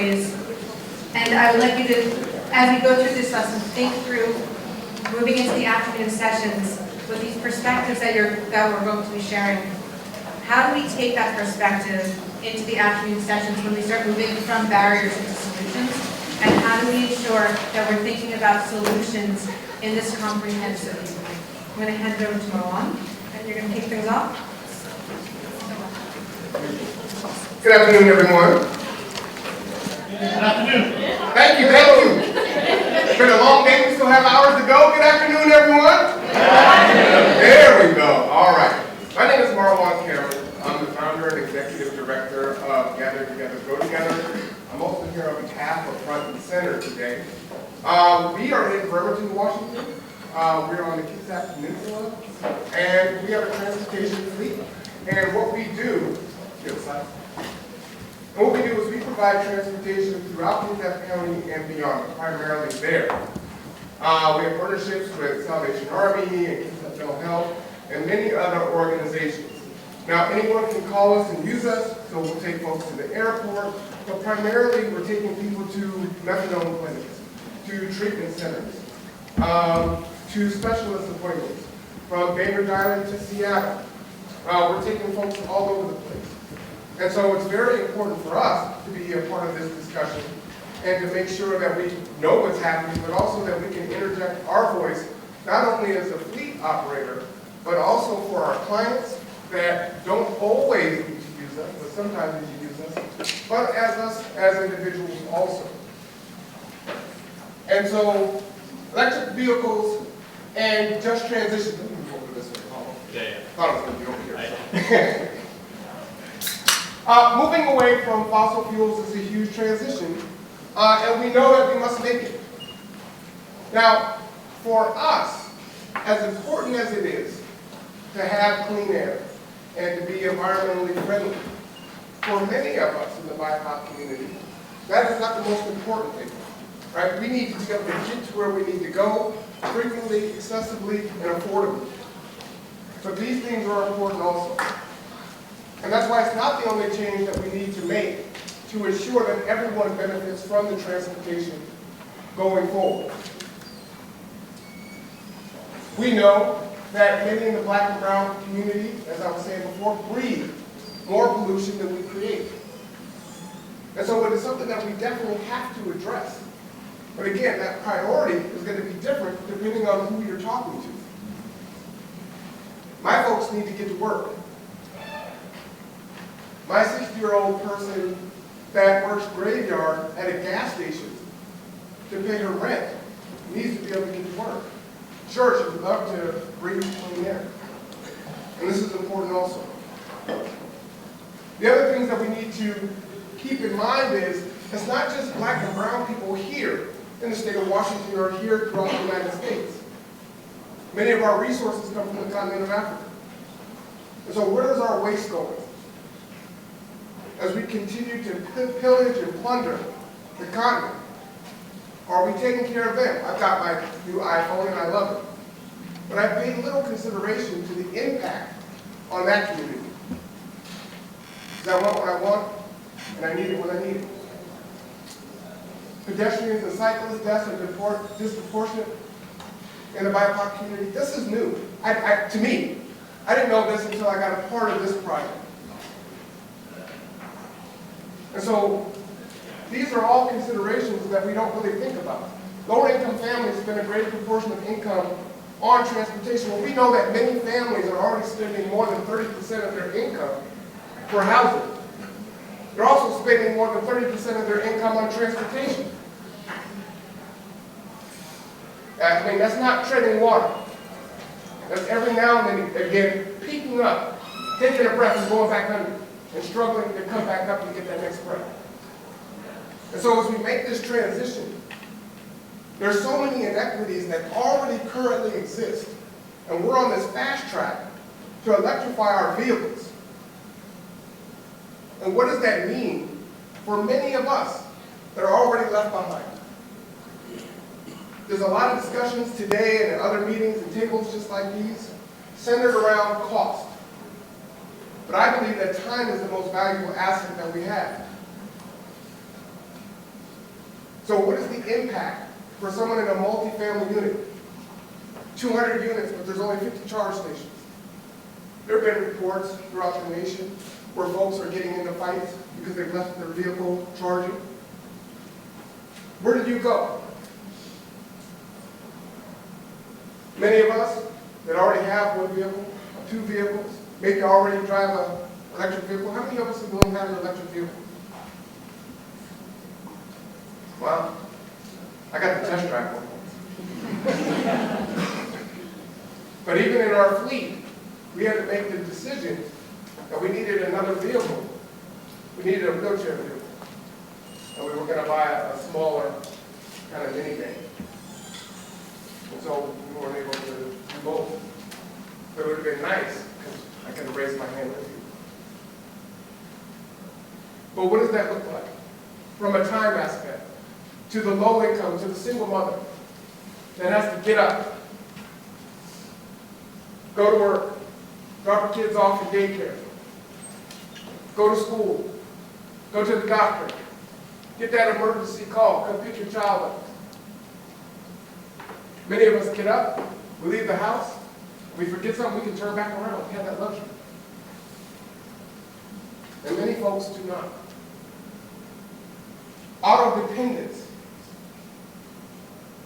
ways. And I would like you to, as we go through this lesson, think through moving into the afternoon sessions with these perspectives that we're going to be sharing. How do we take that perspective into the afternoon sessions when we start moving from barriers into solutions? And how do we ensure that we're thinking about solutions in this comprehensive view? I'm going to hand it over to Marwan, and you're going to kick things off. Good afternoon, everyone. Good afternoon. Thank you. It's been a long day. We still have hours to go. Good afternoon, everyone. There we go. All right. My name is Marwan Cameron. I'm the founder and executive director of Gather Together, Go Together. I'm also here on behalf of Front and Center today. We are in Bremerton, Washington. We're on the Kitsap Peninsula, and we have a transportation fleet. And what we do, is we provide transportation throughout Kitsap County and beyond, primarily there. We have partnerships with Salvation Army and Kitsap Mental Health and many other organizations. Now, anyone can call us and use us, so we'll take folks to the airport, but primarily we're taking people to methadone clinics, to treatment centers, to specialist appointments, from Bainbridge Island to Seattle. We're taking folks all over the place. And so it's very important for us to be a part of this discussion and to make sure that we know what's happening, but also that we can interject our voice, not only as a fleet operator, but also for our clients that don't always need to use us, but sometimes need to use us, but as us as individuals also. And so electric vehicles and just transition. Let me move over this way, Paul. Yeah. Thought it was going to be over here. Moving away from fossil fuels is a huge transition, and we know that we must make it. Now, for us, as important as it is to have clean air and to be environmentally friendly, for many of us in the BIPOC community, that is not the most important thing. Right? We need to be able to get to where we need to go frequently, accessibly, and affordably. But these things are important also. And that's why it's not the only change that we need to make to ensure that everyone benefits from the transportation going forward. We know that many in the Black and brown community, as I was saying before, breathe more pollution than we create. And so it is something that we definitely have to address. But again, that priority is going to be different depending on who you're talking to. My folks need to get to work. My 60-year-old person that works graveyard at a gas station to pay her rent needs to be able to get to work. Sure, she would love to breathe clean air. And this is important also. The other things that we need to keep in mind is it's not just Black and brown people here in the state of Washington or here throughout the United States. Many of our resources come from the continent of Africa. And so where does our waste go? As we continue to pillage and plunder the continent, are we taking care of them? I've got my new iPhone and I love it. But I've paid little consideration to the impact on that community. Because I want what I want, and I need it when I need it. Pedestrians and cyclist deaths are disproportionate in the BIPOC community. This is new. To me, I didn't know this until I got a part of this project. And so these are all considerations that we don't really think about. Lower income families spend a greater proportion of income on transportation. Well, we know that many families are already spending more than 30% of their income for housing. They're also spending more than 30% of their income on transportation. I mean, that's not treading water. That's every now and then, again, peaking up, taking a breath and going back under, and struggling to come back up and get that next breath. And so as we make this transition, there's so many inequities that already currently exist, and we're on this fast track to electrify our vehicles. And what does that mean for many of us that are already left behind? There's a lot of discussions today and at other meetings and tables just like these centered around cost. But I believe that time is the most valuable asset that we have. So what is the impact for someone in a multi-family unit? 200 units, but there's only 50 charge stations. There have been reports throughout the nation where folks are getting into fights because they've left their vehicle charging. Where did you go? Many of us that already have one vehicle, two vehicles, maybe already drive an electric vehicle. How many of us are going to have an electric vehicle? Well, I got to test drive one. But even in our fleet, we had to make the decision that we needed another vehicle. We needed a wheelchair vehicle. And we were going to buy a smaller kind of minivan. And so we weren't able to do both. But it would have been nice, because I could have raised my hand with you. But what does that look like? From a time aspect, to the low income, to the single mother that has to get up, go to work, drop her kids off at daycare, go to school, go to the doctor, get that emergency call, come pick your child up. Many of us get up, we leave the house, we forget something, we can turn back around. We have that luxury. And many folks do not. Auto dependence,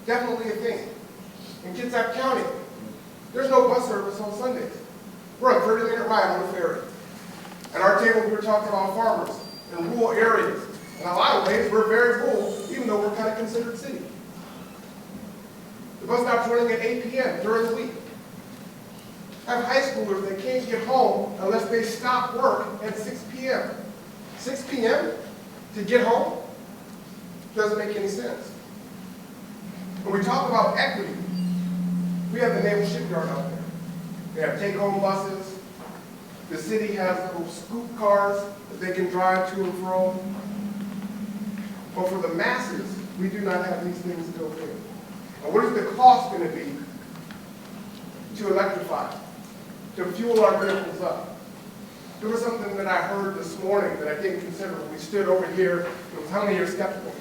definitely a thing. In Kitsap County, there's no bus service on Sundays. We're a 30-minute ride on a ferry. At our table, we were talking about farmers in rural areas. In a lot of ways, we're very rural, even though we're kind of considered city. The bus stop's running at 8 p.m. during the week. I have high schoolers that can't get home unless they stop work at 6 p.m. 6 p.m. to get home? Doesn't make any sense. When we talk about equity, we have the Naval Shipyard out there. They have take-home buses. The city has little scoop cars that they can drive to and fro. But for the masses, we do not have these things built in. And what is the cost going to be to electrify, to fuel our vehicles up? There was something that I heard this morning that I didn't consider when we stood over here. It was how many are skeptical?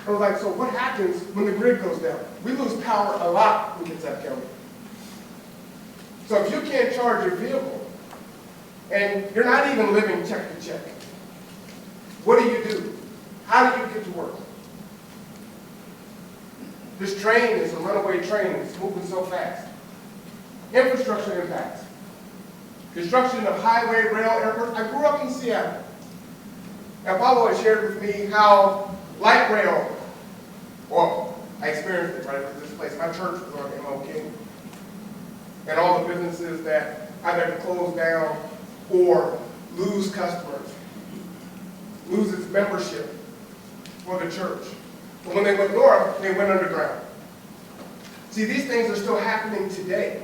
I was like, so what happens when the grid goes down? We lose power a lot in Kitsap County. So if you can't charge your vehicle, and you're not even living check to check, what do? How do you get to work? This train is a runaway train. It's moving so fast. Infrastructure impacts. Construction of highway, rail, airports. I grew up in Seattle. And Paulo had shared with me how light rail, well, I experienced it right at this place. My church was on MLK. And all the businesses that either had to close down or lose customers, lose its membership for the church. But when they went north, they went underground. See, these things are still happening today.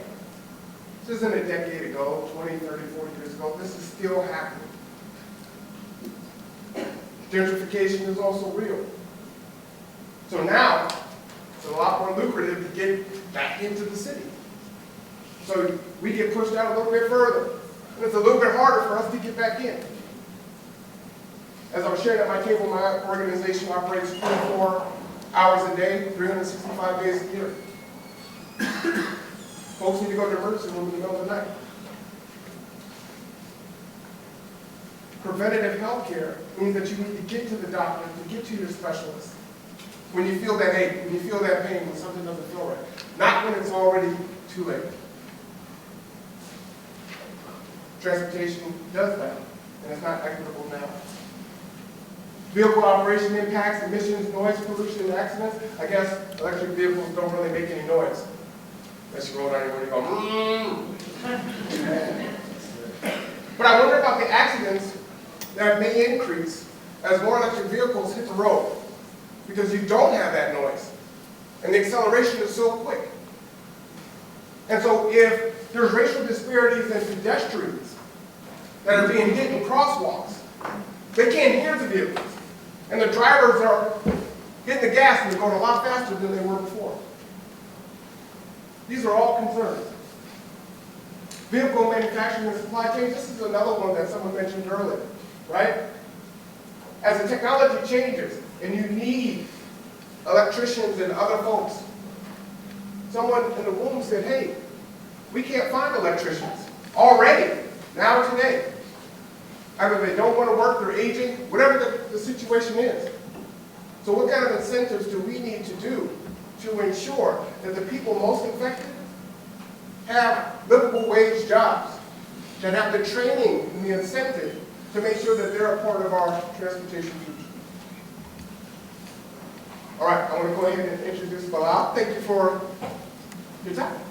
This isn't a decade ago, 20, 30, 40 years ago. This is still happening. Gentrification is also real. So now, it's a lot more lucrative to get back into the city. So we get pushed out a little bit further. And it's a little bit harder for us to get back in. As I was sharing at my table, my organization operates 24 hours a day, 365 days a year. Folks need to go to the emergency room in the middle of the night. Preventative health care means that you need to get to the doctor, to get to your specialist. When you feel that ache, when you feel that pain, when something doesn't feel right. Not when it's already too late. Transportation does that, and it's not equitable now. Vehicle operation impacts, emissions, noise pollution, and accidents. I guess electric vehicles don't really make any noise. Unless you roll down your window and go, But I wonder about the accidents that may increase as more electric vehicles hit the road, because you don't have that noise, and the acceleration is so quick. And so if there's racial disparities in pedestrians that are being hit in crosswalks, they can't hear the vehicles. And the drivers are hitting the gas and they're going a lot faster than they were before. These are all concerns. Vehicle manufacturing and supply chain, this is another one that someone mentioned earlier, right? As the technology changes and you need electricians and other folks. Someone in the room said, hey, we can't find electricians already, now today. Either they don't want to work, they're aging, whatever the situation is. So what kind of incentives do we need to do to ensure that the people most affected have livable wage jobs, that have the training and the incentive to make sure that they're a part of our transportation future? All right, I want to go ahead and introduce Bilal. Thank you for your time.